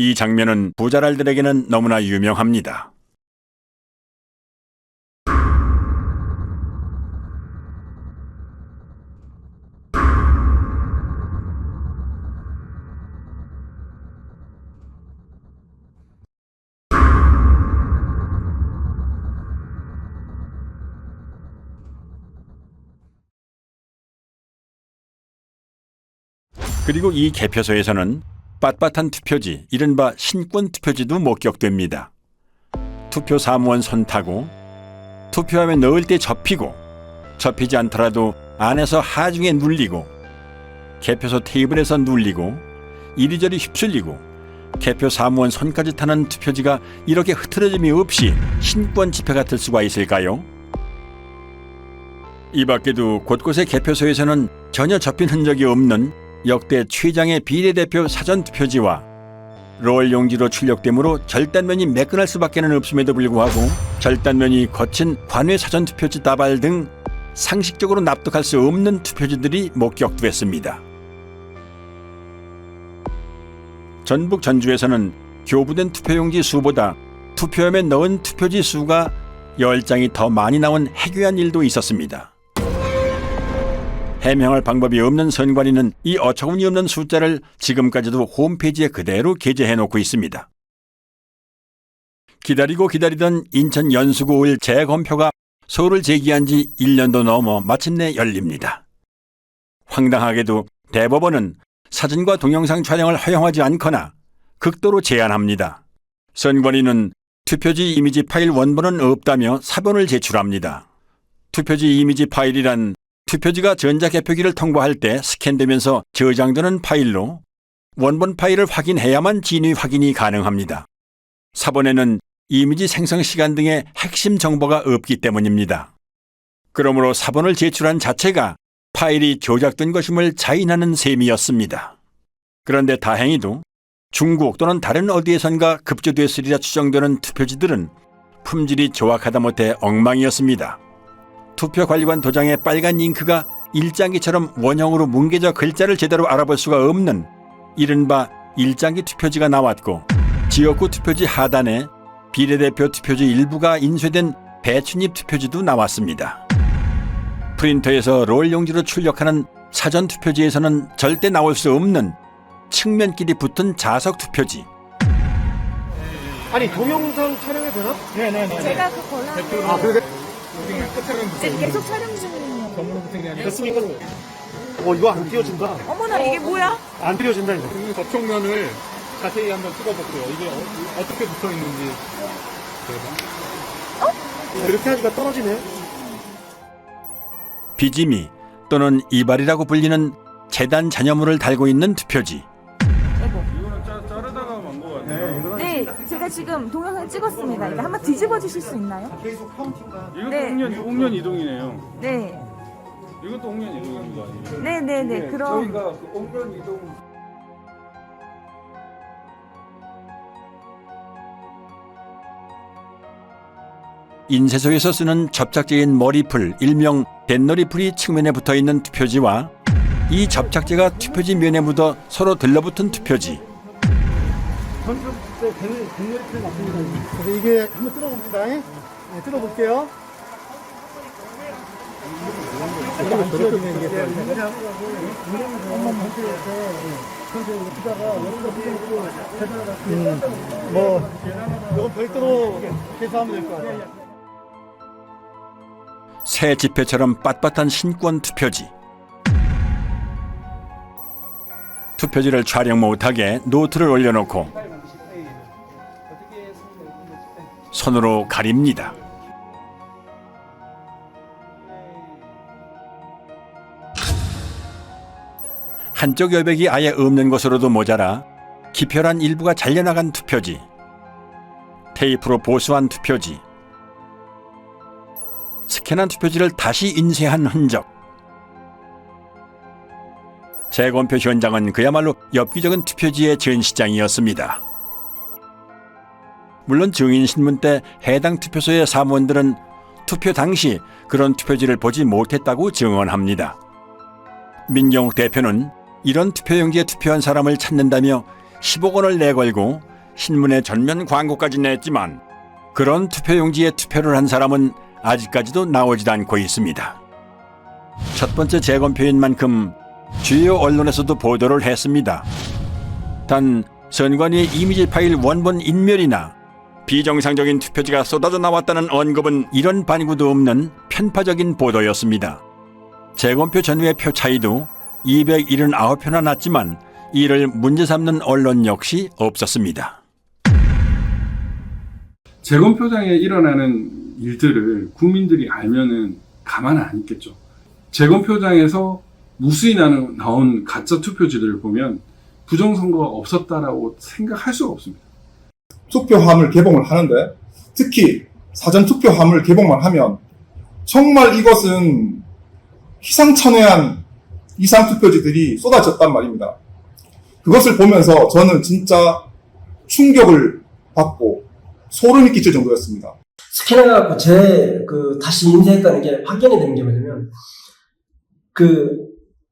이 장면은 부자랄들에게는 너무나 유명합니다. 그리고 이 개표소에서는 빳빳한 투표지, 이른바 신권 투표지도 목격됩니다. 투표 사무원 손 타고 투표함에 넣을 때 접히고 접히지 않더라도 안에서 하중에 눌리고 개표소 테이블에서 눌리고 이리저리 휩쓸리고 개표 사무원 손까지 타는 투표지가 이렇게 흐트러짐이 없이 신권 지폐 같을 수가 있을까요? 이 밖에도 곳곳의 개표소에서는 전혀 접힌 흔적이 없는 역대 최장의 비례대표 사전투표지와 롤 용지로 출력되므로 절단면이 매끈할 수밖에 없음에도 불구하고 절단면이 거친 관외 사전투표지 다발 등 상식적으로 납득할 수 없는 투표지들이 목격됐습니다. 전북 전주에서는 교부된 투표용지 수보다 투표함에 넣은 투표지 수가 10장이 더 많이 나온 해괴한 일도 있었습니다. 해명할 방법이 없는 선관위는 이 어처구니 없는 숫자를 지금까지도 홈페이지에 그대로 게재해놓고 있습니다. 기다리고 기다리던 인천 연수구 5일 재검표가 소를 제기한 지 1년도 넘어 마침내 열립니다. 황당하게도 대법원은 사진과 동영상 촬영을 허용하지 않거나 극도로 제한합니다. 선관위는 투표지 이미지 파일 원본은 없다며 사본을 제출합니다. 투표지 이미지 파일이란 투표지가 전자개표기를 통과할 때 스캔되면서 저장되는 파일로 원본 파일을 확인해야만 진위 확인이 가능합니다. 사본에는 이미지 생성 시간 등의 핵심 정보가 없기 때문입니다. 그러므로 사본을 제출한 자체가 파일이 조작된 것임을 자인하는 셈이었습니다. 그런데 다행히도 중국 또는 다른 어디에선가 급조됐으리라 추정되는 투표지들은 품질이 조악하다 못해 엉망이었습니다. 투표관리관 도장의 빨간 잉크가 일장기처럼 원형으로 뭉개져 글자를 제대로 알아볼 수가 없는 이른바 일장기 투표지가 나왔고, 지역구 투표지 하단에 비례대표 투표지 일부가 인쇄된 배춧잎 투표지도 나왔습니다. 프린터에서 롤 용지로 출력하는 사전 투표지에서는 절대 나올 수 없는 측면끼리 붙은 자석 투표지. 아니 동영상 촬영해도 되나? 네네네. 제가 그 권한. 아 그래? 계속 촬영 중이에요. 됐습니까? 이거 안 띄워진다. 어머나 이게 뭐야? 안 띄워진다 이거. 이 겉쪽면을 자세히 한번 찍어볼게요. 이게 어떻게 붙어 있는지. 이렇게 하니까 떨어지네. 비지미 또는 이발이라고 불리는 재단 잔여물을 달고 있는 투표지. 이거는 자르다가 만 거 같아요. 네, 제가 지금 동영상 찍었습니다. 이거 한번 뒤집어 주실 수 있나요? 계속 카운팅가. 이것도 네. 옥년 이동이네요. 네, 이것도 옥년 이동인 거 아니에요? 네네네. 그럼 저희가 그 옥년 이동. 인쇄소에서 쓰는 접착제인 머리풀, 일명 뱃놀이풀이 측면에 붙어있는 투표지와 이 접착제가 투표지 면에 묻어 서로 들러붙은 투표지. 그래서 이게 한번 뜯어봅니다. 네, 뜯어볼게요. 안 띄워지네 이게. 그냥 한번 이건 별도로 계산하면 될 것 같아요. 새 지폐처럼 빳빳한 신권 투표지. 투표지를 촬영 못하게 노트를 올려놓고 손으로 가립니다. 한쪽 여백이 아예 없는 것으로도 모자라 기표란 일부가 잘려나간 투표지, 테이프로 보수한 투표지, 스캔한 투표지를 다시 인쇄한 흔적. 재검표 현장은 그야말로 엽기적인 투표지의 전시장이었습니다. 물론 증인신문 때 해당 투표소의 사무원들은 투표 당시 그런 투표지를 보지 못했다고 증언합니다. 민경욱 대표는 이런 투표용지에 투표한 사람을 찾는다며 10억 원을 내걸고 신문에 전면 광고까지 냈지만 그런 투표용지에 투표를 한 사람은 아직까지도 나오질 않고 있습니다. 첫 번째 재검표인 만큼 주요 언론에서도 보도를 했습니다. 단 선관위의 이미지 파일 원본 인멸이나 비정상적인 투표지가 쏟아져 나왔다는 언급은 이런 반구도 없는 편파적인 보도였습니다. 재검표 전후의 표 차이도 279표나 났지만 이를 문제 삼는 언론 역시 없었습니다. 재검표장에 일어나는 일들을 국민들이 알면은 가만 안 있겠죠. 재검표장에서 무수히 나온 가짜 투표지들을 보면 부정선거가 없었다라고 생각할 수가 없습니다. 투표함을 개봉을 하는데 특히 사전투표함을 개봉만 하면 정말 이것은 희상천외한 이상투표지들이 쏟아졌단 말입니다. 그것을 보면서 저는 진짜 충격을 받고 소름이 끼칠 정도였습니다. 스캔해갖고 다시 인쇄했다는 게 확인이 된 게 뭐냐면,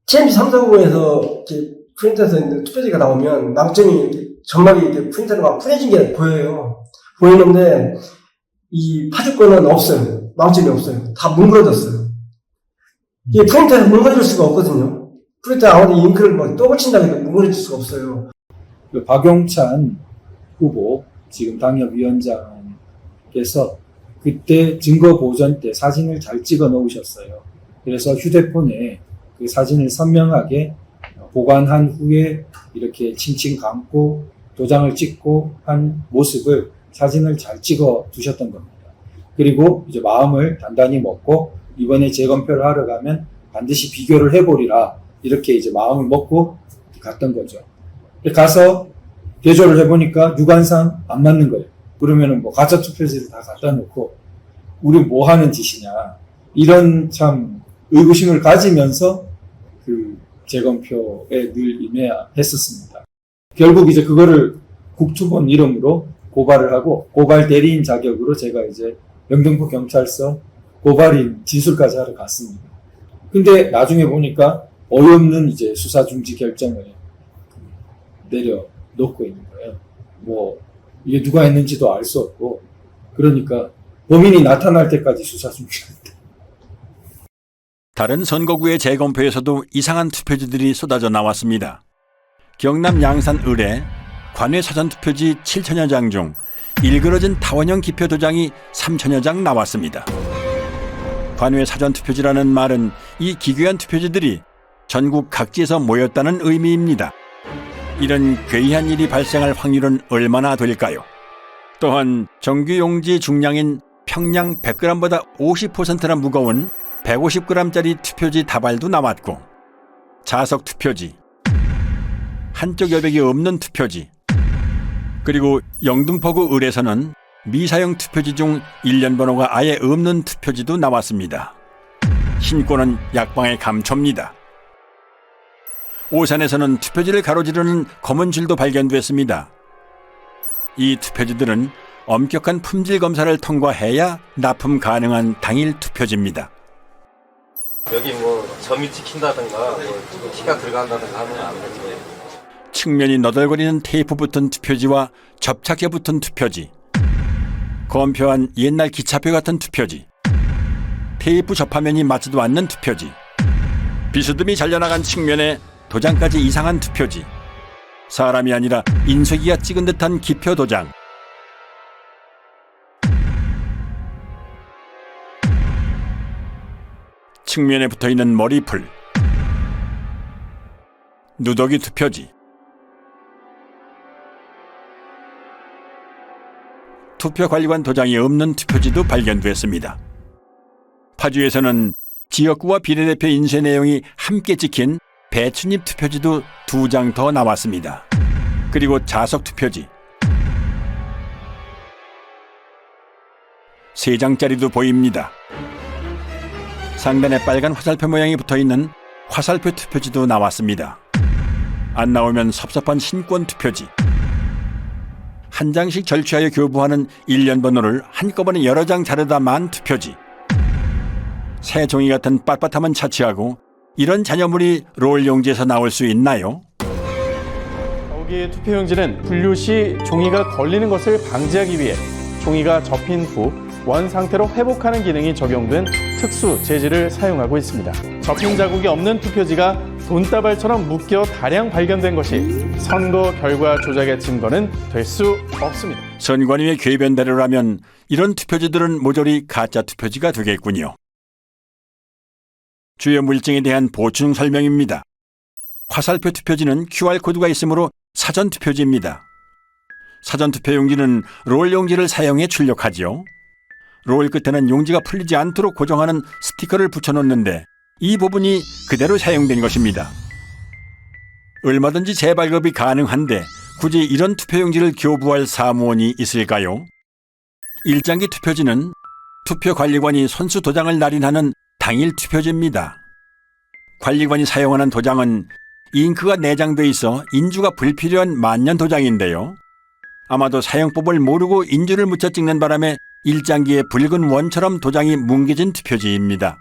TMC 340에서 프린터에서 있는 투표지가 나오면 망점이 점막이 이렇게 프린터로 막 풀어진 게 보여요. 보이는데, 이 파주권은 없어요. 망점이 없어요. 다 뭉그러졌어요. 이게 프린터에서 뭉그러질 수가 없거든요. 프린터 아무리 잉크를 뭐 또 붙인다고 해도 뭉그러질 수가 없어요. 박용찬 후보, 지금 당협위원장께서 그때 증거 보존 때 사진을 잘 찍어 놓으셨어요. 그래서 휴대폰에 그 사진을 선명하게 보관한 후에 이렇게 칭칭 감고 도장을 찍고 한 모습을 사진을 잘 찍어 두셨던 겁니다. 그리고 이제 마음을 단단히 먹고 이번에 재검표를 하러 가면 반드시 비교를 해보리라 이렇게 이제 마음을 먹고 갔던 거죠. 가서 대조를 해보니까 유관상 안 맞는 거예요. 그러면은 뭐 가짜 투표지를 다 갖다 놓고 우리 뭐 하는 짓이냐 이런 참 의구심을 가지면서 그 재검표에 늘 임해했었습니다. 결국 이제 그거를 국투본 이름으로 고발을 하고 고발 대리인 자격으로 제가 이제 영등포 경찰서 고발인 진술까지 하러 갔습니다. 근데 나중에 보니까 어이없는 이제 수사 중지 결정을 내려놓고 있는 거예요. 뭐 이게 누가 했는지도 알 수 없고 그러니까 범인이 나타날 때까지 수사 중지한다. 다른 선거구의 재검표에서도 이상한 투표지들이 쏟아져 나왔습니다. 경남 양산 을에 관외 사전투표지 7천여 장 중 일그러진 타원형 기표도장이 3천여 장 나왔습니다. 관외 사전투표지라는 말은 이 기괴한 투표지들이 전국 각지에서 모였다는 의미입니다. 이런 괴이한 일이 발생할 확률은 얼마나 될까요? 또한 정규용지 중량인 평량 100g보다 50%나 무거운 150g짜리 투표지 다발도 나왔고 자석 투표지, 한쪽 여백이 없는 투표지, 그리고 영등포구 을에서는 미사용 투표지 중 일련 번호가 아예 없는 투표지도 나왔습니다. 신고는 약방의 감초입니다. 오산에서는 투표지를 가로지르는 검은 줄도 발견됐습니다. 이 투표지들은 엄격한 품질 검사를 통과해야 납품 가능한 당일 투표지입니다. 여기 뭐 점이 찍힌다든가 뭐 티가 들어간다든가 하면 안 되는 거예요. 측면이 너덜거리는 테이프 붙은 투표지와 접착제 붙은 투표지, 검표한 옛날 기차표 같은 투표지, 테이프 접화면이 맞지도 않는 투표지, 비스듬히 잘려나간 측면에 도장까지 이상한 투표지, 사람이 아니라 인쇄기가 찍은 듯한 기표 도장, 측면에 붙어있는 머리풀, 누더기 투표지, 투표관리관 도장이 없는 투표지도 발견됐습니다. 파주에서는 지역구와 비례대표 인쇄 내용이 함께 찍힌 배춧잎 투표지도 2장 더 나왔습니다. 그리고 자석 투표지 3장짜리도 보입니다. 상단에 빨간 화살표 모양이 붙어있는 화살표 투표지도 나왔습니다. 안 나오면 섭섭한 신권 투표지, 한 장씩 절취하여 교부하는 일련 번호를 한꺼번에 여러 장 자르다 만 투표지, 새 종이 같은 빳빳함은 차치하고 이런 잔여물이 롤 용지에서 나올 수 있나요? 여기에 투표용지는 분류 시 종이가 걸리는 것을 방지하기 위해 종이가 접힌 후 원 상태로 회복하는 기능이 적용된 특수 재질을 사용하고 있습니다. 접힌 자국이 없는 투표지가 돈다발처럼 묶여 다량 발견된 것이 선거 결과 조작의 증거는 될 수 없습니다. 선관위의 궤변대로라면 이런 투표지들은 모조리 가짜 투표지가 되겠군요. 주요 물증에 대한 보충 설명입니다. 화살표 투표지는 QR코드가 있으므로 사전 투표지입니다. 사전 투표용지는 롤 용지를 사용해 출력하지요. 롤 끝에는 용지가 풀리지 않도록 고정하는 스티커를 붙여놓는데 이 부분이 그대로 사용된 것입니다. 얼마든지 재발급이 가능한데 굳이 이런 투표용지를 교부할 사무원이 있을까요? 일장기 투표지는 투표관리관이 선수 도장을 날인하는 당일 투표지입니다. 관리관이 사용하는 도장은 잉크가 내장돼 있어 인주가 불필요한 만년 도장인데요. 아마도 사용법을 모르고 인주를 묻혀 찍는 바람에 일장기에 붉은 원처럼 도장이 뭉개진 투표지입니다.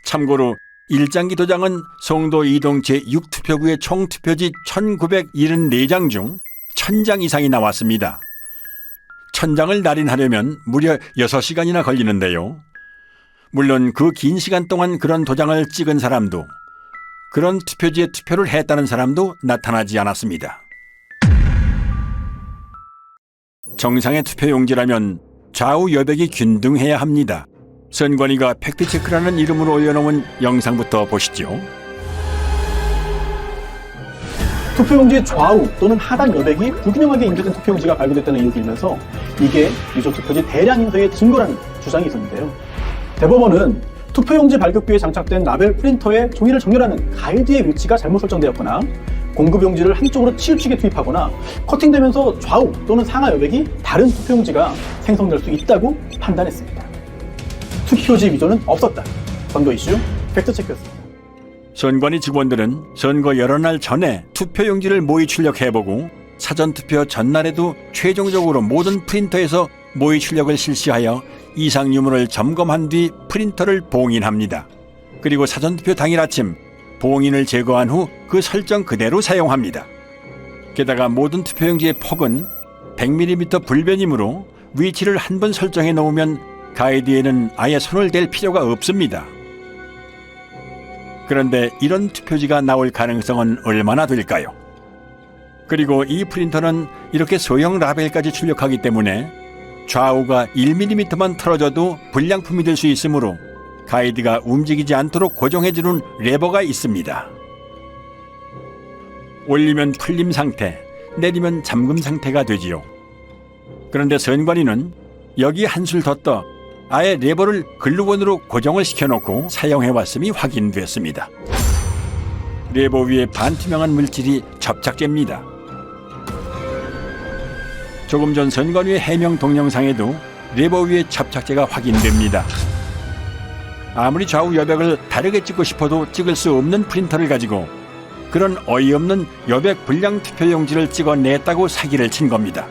참고로 일장기 도장은 송도 이동 제6투표구의 총 투표지 1974장 중 1000장 이상이 나왔습니다. 1000장을 날인하려면 무려 6시간이나 걸리는데요. 물론 그 긴 시간 동안 그런 도장을 찍은 사람도 그런 투표지에 투표를 했다는 사람도 나타나지 않았습니다. 정상의 투표용지라면 좌우 여백이 균등해야 합니다. 선관위가 팩트체크라는 이름으로 올려놓은 영상부터 보시죠. 투표용지의 좌우 또는 하단 여백이 불균형하게 인쇄된 투표용지가 발견됐다는 의혹이 있면서 이게 유족 투표지 대량 인쇄의 증거라는 주장이 있었는데요. 대법원은 투표용지 발급기에 장착된 라벨 프린터에 종이를 정렬하는 가이드의 위치가 잘못 설정되었거나 공급용지를 한쪽으로 치우치게 투입하거나 커팅되면서 좌우 또는 상하 여백이 다른 투표용지가 생성될 수 있다고 판단했습니다. 투표지 위조는 없었다. 선거 이슈 팩트체크였습니다. 선관위 직원들은 선거 여러 날 전에 투표용지를 모의 출력해보고 사전투표 전날에도 최종적으로 모든 프린터에서 모의 출력을 실시하여 이상 유무를 점검한 뒤 프린터를 봉인합니다. 그리고 사전투표 당일 아침 봉인을 제거한 후 그 설정 그대로 사용합니다. 게다가 모든 투표용지의 폭은 100mm 불변이므로 위치를 한 번 설정해 놓으면 가이드에는 아예 손을 댈 필요가 없습니다. 그런데 이런 투표지가 나올 가능성은 얼마나 될까요? 그리고 이 프린터는 이렇게 소형 라벨까지 출력하기 때문에 좌우가 1mm만 틀어져도 불량품이 될 수 있으므로 가이드가 움직이지 않도록 고정해주는 레버가 있습니다. 올리면 풀림 상태, 내리면 잠금 상태가 되지요. 그런데 선관위는 여기 한술 더 떠 아예 레버를 글루건으로 고정을 시켜놓고 사용해왔음이 확인됐습니다. 레버 위에 반투명한 물질이 접착제입니다. 조금 전 선관위의 해명 동영상에도 레버 위에 접착제가 확인됩니다. 아무리 좌우 여백을 다르게 찍고 싶어도 찍을 수 없는 프린터를 가지고 그런 어이없는 여백 불량 투표용지를 찍어냈다고 사기를 친 겁니다.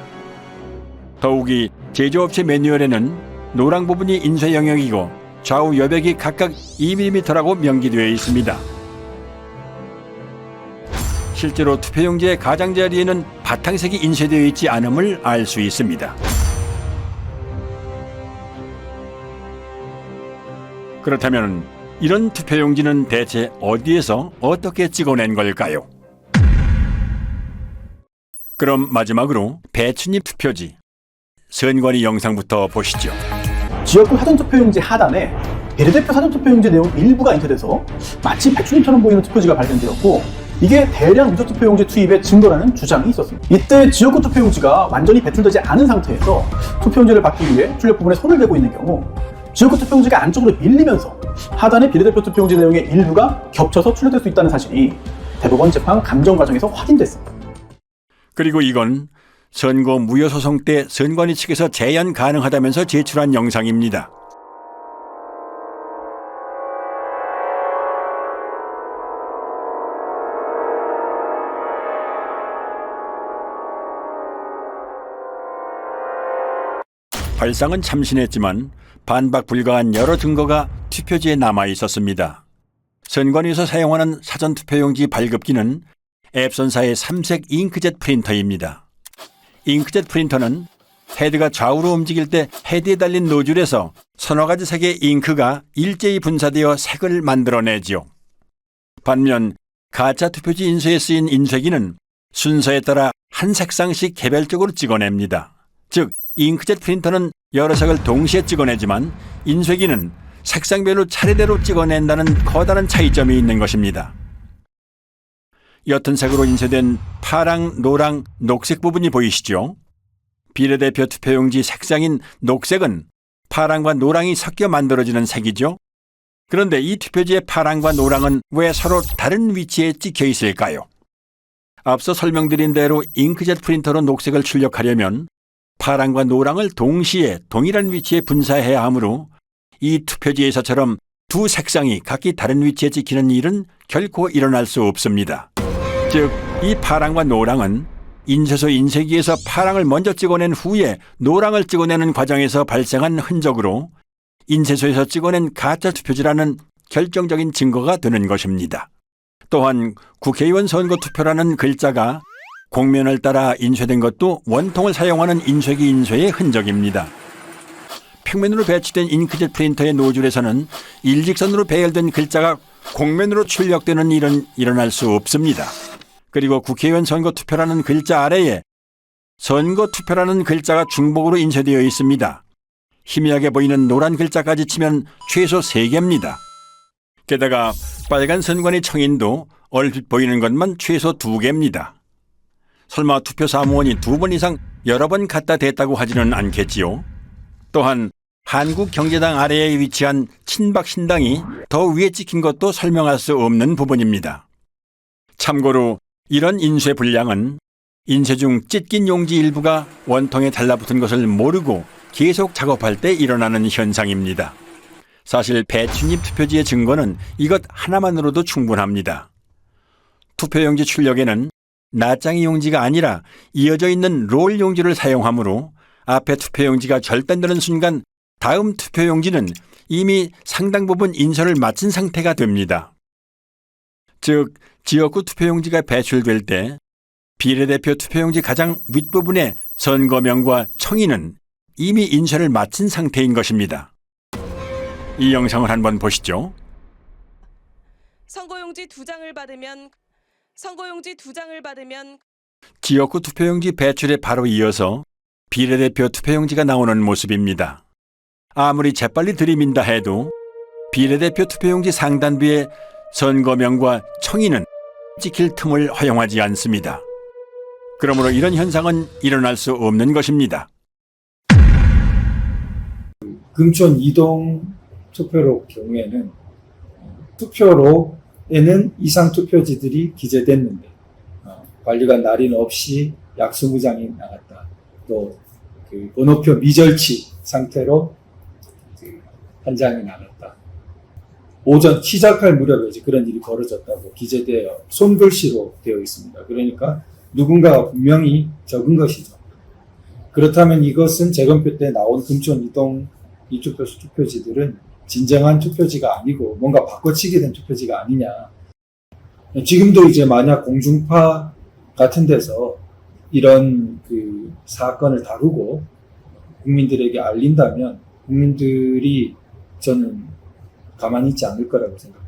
더욱이 제조업체 매뉴얼에는 노랑 부분이 인쇄 영역이고 좌우 여백이 각각 2mm라고 명기되어 있습니다. 실제로 투표용지의 가장자리에는 바탕색이 인쇄되어 있지 않음을 알 수 있습니다. 그렇다면 이런 투표용지는 대체 어디에서 어떻게 찍어낸 걸까요? 그럼 마지막으로 배춧잎 투표지, 선관위 영상부터 보시죠. 지역구 사전투표용지 하단에 비례대표 사전투표용지 내용 일부가 인쇄돼서 마치 배춧잎처럼 보이는 투표지가 발견되었고 이게 대량 유조 투표용지 투입의 증거라는 주장이 있었습니다. 이때 지역구 투표용지가 완전히 배출되지 않은 상태에서 투표용지를 받기 위해 출력 부분에 손을 대고 있는 경우 지역구 투표용지가 안쪽으로 밀리면서 하단의 비례대표 투표용지 내용의 일부가 겹쳐서 출력될 수 있다는 사실이 대법원 재판 감정 과정에서 확인됐습니다. 그리고 이건 선거 무효소송 때 선관위 측에서 재연 가능하다면서 제출한 영상입니다. 발상은 참신했지만 반박 불가한 여러 증거가 투표지에 남아 있었습니다. 선관위에서 사용하는 사전투표용지 발급기는 앱손사의 3색 잉크젯 프린터입니다. 잉크젯 프린터는 헤드가 좌우로 움직일 때 헤드에 달린 노즐에서 서너 가지 색의 잉크가 일제히 분사되어 색을 만들어내지요. 반면 가짜 투표지 인쇄에 쓰인 인쇄기는 순서에 따라 한 색상씩 개별적으로 찍어냅니다. 즉, 잉크젯 프린터는 여러 색을 동시에 찍어내지만 인쇄기는 색상별로 차례대로 찍어낸다는 커다란 차이점이 있는 것입니다. 옅은 색으로 인쇄된 파랑, 노랑, 녹색 부분이 보이시죠? 비례대표 투표용지 색상인 녹색은 파랑과 노랑이 섞여 만들어지는 색이죠. 그런데 이 투표지의 파랑과 노랑은 왜 서로 다른 위치에 찍혀 있을까요? 앞서 설명드린 대로 잉크젯 프린터로 녹색을 출력하려면 파랑과 노랑을 동시에 동일한 위치에 분사해야 하므로 이 투표지에서처럼 두 색상이 각기 다른 위치에 찍히는 일은 결코 일어날 수 없습니다. 즉, 이 파랑과 노랑은 인쇄소 인쇄기에서 파랑을 먼저 찍어낸 후에 노랑을 찍어내는 과정에서 발생한 흔적으로 인쇄소에서 찍어낸 가짜 투표지라는 결정적인 증거가 되는 것입니다. 또한 국회의원 선거 투표라는 글자가 곡면을 따라 인쇄된 것도 원통을 사용하는 인쇄기 인쇄의 흔적입니다. 평면으로 배치된 잉크젯 프린터의 노즐에서는 일직선으로 배열된 글자가 곡면으로 출력되는 일은 일어날 수 없습니다. 그리고 국회의원 선거 투표라는 글자 아래에 선거 투표라는 글자가 중복으로 인쇄되어 있습니다. 희미하게 보이는 노란 글자까지 치면 최소 3개입니다. 게다가 빨간 선관위 청인도 얼핏 보이는 것만 최소 2개입니다. 설마 투표 사무원이 2번 이상 여러 번 갖다 댔다고 하지는 않겠지요. 또한 한국경제당 아래에 위치한 친박신당이 더 위에 찍힌 것도 설명할 수 없는 부분입니다. 참고로 이런 인쇄 불량은 인쇄 중 찢긴 용지 일부가 원통에 달라붙은 것을 모르고 계속 작업할 때 일어나는 현상입니다. 사실 배춧잎 투표지의 증거는 이것 하나만으로도 충분합니다. 투표용지 출력에는 낱장이 용지가 아니라 이어져 있는 롤 용지를 사용하므로 앞에 투표용지가 절단되는 순간 다음 투표용지는 이미 상당 부분 인쇄를 마친 상태가 됩니다. 즉, 지역구 투표용지가 배출될 때 비례대표 투표용지 가장 윗부분의 선거명과 청인은 이미 인쇄를 마친 상태인 것입니다. 이 영상을 한번 보시죠. 선거용지 2장을 받으면 지역구 투표용지 배출에 바로 이어서 비례대표 투표용지가 나오는 모습입니다. 아무리 재빨리 들이민다 해도 비례대표 투표용지 상단부에 선거명과 청인은 찍힐 틈을 허용하지 않습니다. 그러므로 이런 현상은 일어날 수 없는 것입니다. 금촌 이동 투표로 경우에는 투표로에는 이상 투표지들이 기재됐는데 관리관 날인 없이 약수무장이 나갔다. 또 그 번호표 미절치 상태로 한 장이 나갔다. 오전 시작할 무렵에 이제 그런 일이 벌어졌다고 기재되어 손글씨로 되어 있습니다. 그러니까 누군가가 분명히 적은 것이죠. 그렇다면 이것은 재검표 때 나온 금촌 이동 이투표소 투표지들은 진정한 투표지가 아니고 뭔가 바꿔치기 된 투표지가 아니냐. 지금도 이제 만약 공중파 같은 데서 이런 그 사건을 다루고 국민들에게 알린다면 국민들이 저는 가만히 있지 않을 거라고 생각합니다.